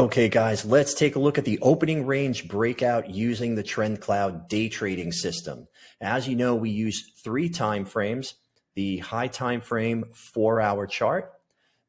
Okay, guys, let's take a look at the opening range breakout using the TrendCloud day trading system. As you know, we use 3 time frames: the high time frame 4-hour chart,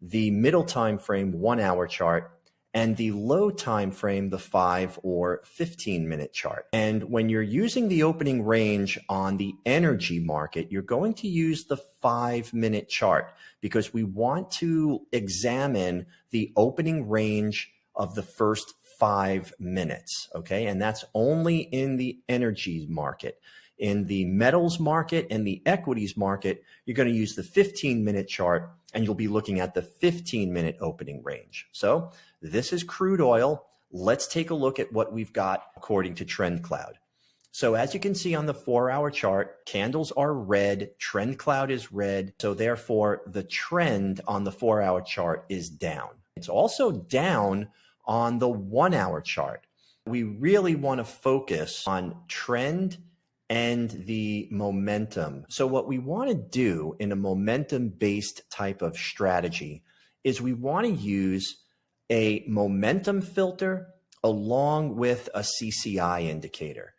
the middle time frame 1-hour chart, and the low time frame, the 5 or 15-minute chart. And when you're using the opening range on the energy market, you're going to use the 5-minute chart because we want to examine the opening range of the first 5 minutes, okay? And that's only in the energy market. In the metals market and the equities market, you're going to use the 15-minute chart, and you'll be looking at the 15-minute opening range. So this is crude oil. Let's take a look at what we've got according to TrendCloud. So as you can see on the 4-hour chart, candles are red, TrendCloud is red, so therefore the trend on the 4-hour chart is down. It's also down on the 1-hour chart. We really want to focus on trend and the momentum. So what we want to do in a momentum-based type of strategy is we want to use a momentum filter along with a CCI indicator.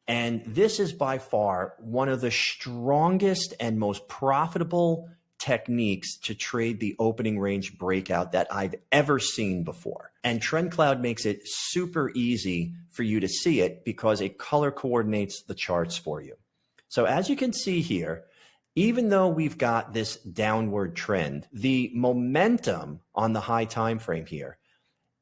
And this is by far one of the strongest and most profitable techniques to trade the opening range breakout that I've ever seen before. And TrendCloud makes it super easy for you to see it because it color coordinates the charts for you. So as you can see here, even though we've got this downward trend, the momentum on the high time frame here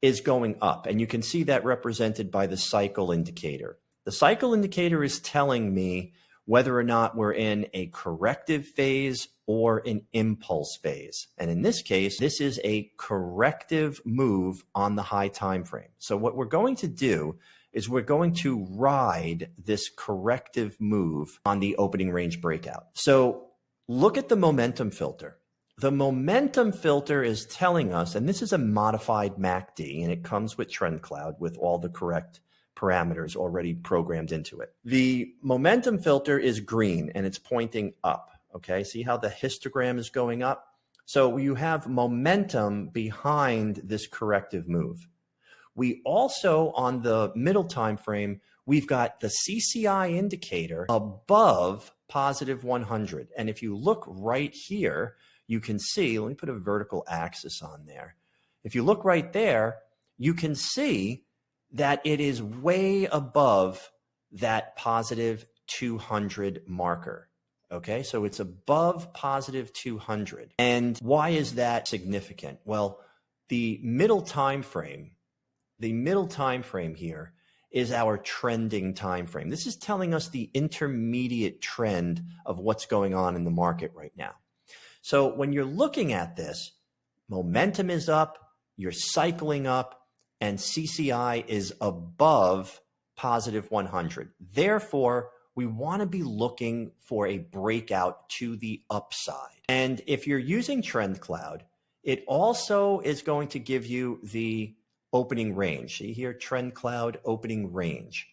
is going up. And you can see that represented by the cycle indicator. The cycle indicator is telling me whether or not we're in a corrective phase or an impulse phase. And in this case, this is a corrective move on the high time frame. So what we're going to do is we're going to ride this corrective move on the opening range breakout. So look at the momentum filter. The momentum filter is telling us, and this is a modified MACD, and it comes with TrendCloud with all the correct parameters already programmed into it. The momentum filter is green and it's pointing up. Okay, see how the histogram is going up? So you have momentum behind this corrective move. We also, on the middle time frame, we've got the CCI indicator above positive 100. And if you look right here, you can see, let me put a vertical axis on there. If you look right there, you can see that it is way above that positive 200 marker. Okay, so it's above positive 200. And why is that significant? Well, the middle time frame here is our trending time frame. This is telling us the intermediate trend of what's going on in the market right now. So when you're looking at this, momentum is up, you're cycling up, and CCI is above positive 100. Therefore, we want to be looking for a breakout to the upside. And if you're using TrendCloud, it also is going to give you the opening range. See here, TrendCloud opening range.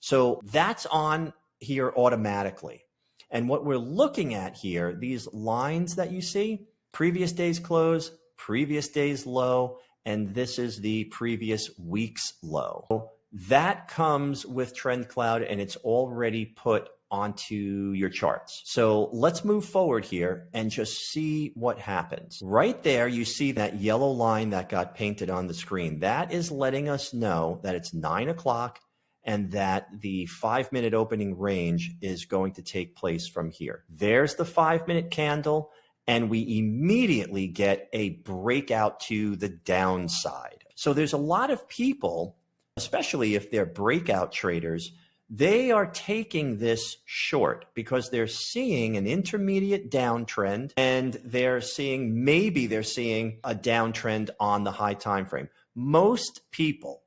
So that's on here automatically. And what we're looking at here, these lines that you see, previous day's close, previous day's low, and this is the previous week's low. So that comes with TrendCloud and it's already put onto your charts. So let's move forward here and just see what happens. Right there, you see that yellow line that got painted on the screen. That is letting us know that it's 9 o'clock and that the 5-minute opening range is going to take place from here. There's the 5-minute candle, and we immediately get a breakout to the downside. So there's a lot of people, especially if they're breakout traders, they are taking this short because they're seeing an intermediate downtrend and maybe they're seeing a downtrend on the high time frame. Most people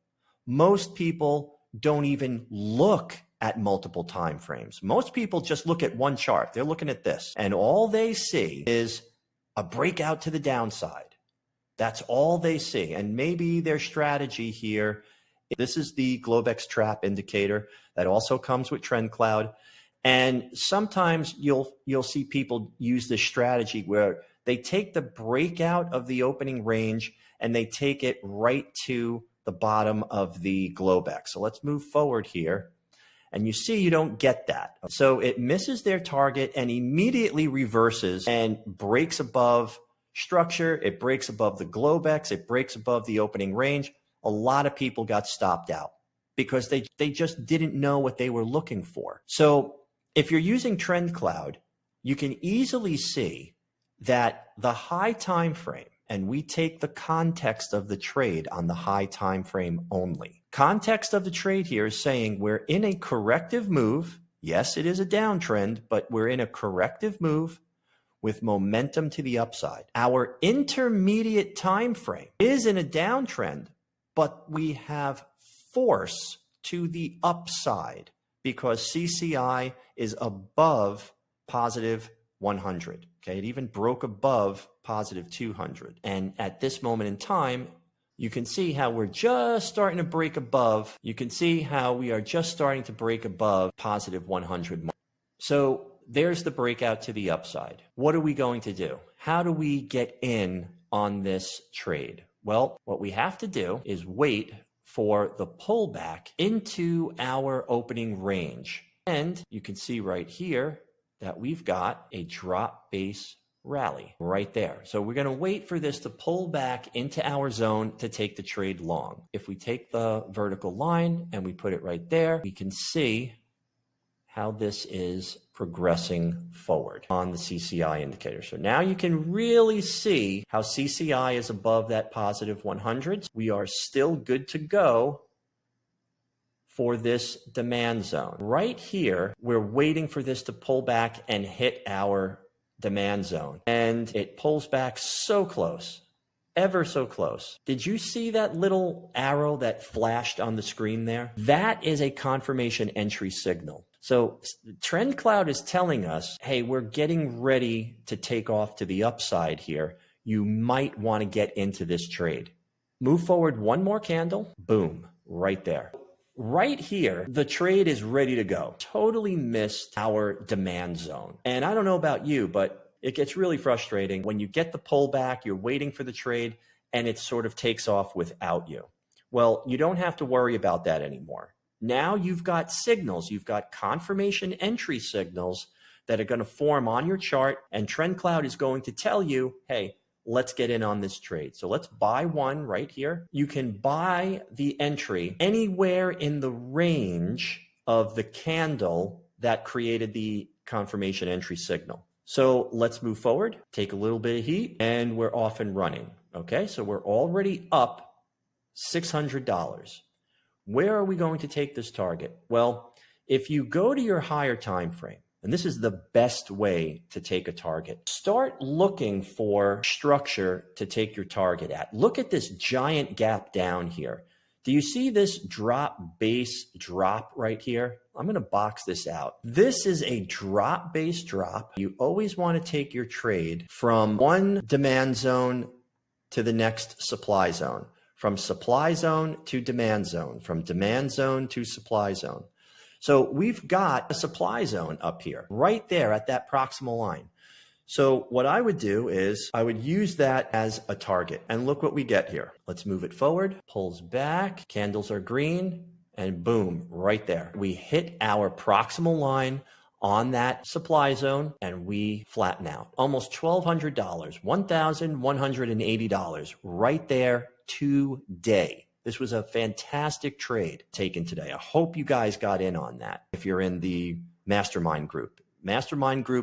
don't even look at multiple time frames. Most people just look at one chart. They're looking at this, and all they see is a breakout to the downside. That's all they see. And maybe their strategy here, this is the Globex trap indicator that also comes with TrendCloud. And sometimes you'll see people use this strategy where they take the breakout of the opening range and they take it right to the bottom of the Globex. So let's move forward here. And you see you don't get that. So it misses their target and immediately reverses and breaks above structure. It breaks above the Globex. It breaks above the opening range. A lot of people got stopped out because they just didn't know what they were looking for. So if you're using TrendCloud, you can easily see that the high time frame, and we take the context of the trade on the high time frame only. Context of the trade here is saying we're in a corrective move. Yes, it is a downtrend, but we're in a corrective move with momentum to the upside. Our intermediate time frame is in a downtrend, but we have force to the upside because CCI is above positive 100. Okay, it even broke above positive 200. And at this moment in time, you can see how we're just starting to break above. You can see how we are just starting to break above positive 100. So there's the breakout to the upside. What are we going to do? How do we get in on this trade? Well, what we have to do is wait for the pullback into our opening range. And you can see right here that we've got a drop base rally right there. So we're going to wait for this to pull back into our zone to take the trade long. If we take the vertical line and we put it right there, we can see how this is progressing forward on the CCI indicator. So now you can really see how CCI is above that positive 100. We are still good to go for this demand zone. Right here, we're waiting for this to pull back and hit our demand zone. And it pulls back so close, ever so close. Did you see that little arrow that flashed on the screen there? That is a confirmation entry signal. So TrendCloud is telling us, hey, we're getting ready to take off to the upside here. You might want to get into this trade. Move forward one more candle, boom, right there. Right here, the trade is ready to go. Totally missed our demand zone. And I don't know about you, but it gets really frustrating when you get the pullback, you're waiting for the trade, and it sort of takes off without you. Well, you don't have to worry about that anymore. Now you've got signals, you've got confirmation entry signals that are going to form on your chart, and TrendCloud is going to tell you, hey, let's get in on this trade. So let's buy one right here. You can buy the entry anywhere in the range of the candle that created the confirmation entry signal. So let's move forward, take a little bit of heat, and we're off and running. Okay, so we're already up $600. Where are we going to take this target? Well, if you go to your higher time frame, and this is the best way to take a target. Start looking for structure to take your target at. Look at this giant gap down here. Do you see this drop base drop right here? I'm going to box this out. This is a drop base drop. You always want to take your trade from one demand zone to the next supply zone, from supply zone to demand zone, from demand zone to supply zone. So we've got a supply zone up here, right there at that proximal line. So what I would do is I would use that as a target. And look what we get here. Let's move it forward, pulls back, candles are green, and boom, right there. We hit our proximal line on that supply zone and we flatten out. Almost $1,200, $1,180 right there today. This was a fantastic trade taken today. I hope you guys got in on that. If you're in the mastermind group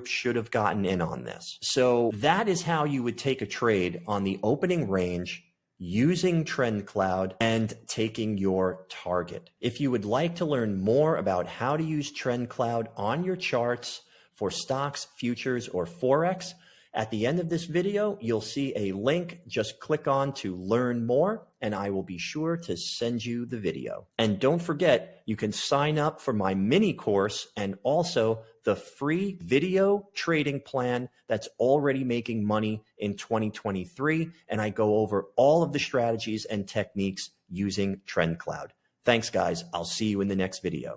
should have gotten in on this. So that is how you would take a trade on the opening range using TrendCloud and taking your target. If you would like to learn more about how to use TrendCloud on your charts for stocks, futures, or Forex, at the end of this video, you'll see a link. Just click on to learn more, and I will be sure to send you the video. And don't forget, you can sign up for my mini course and also the free video trading plan that's already making money in 2023. And I go over all of the strategies and techniques using TrendCloud. Thanks, guys. I'll see you in the next video.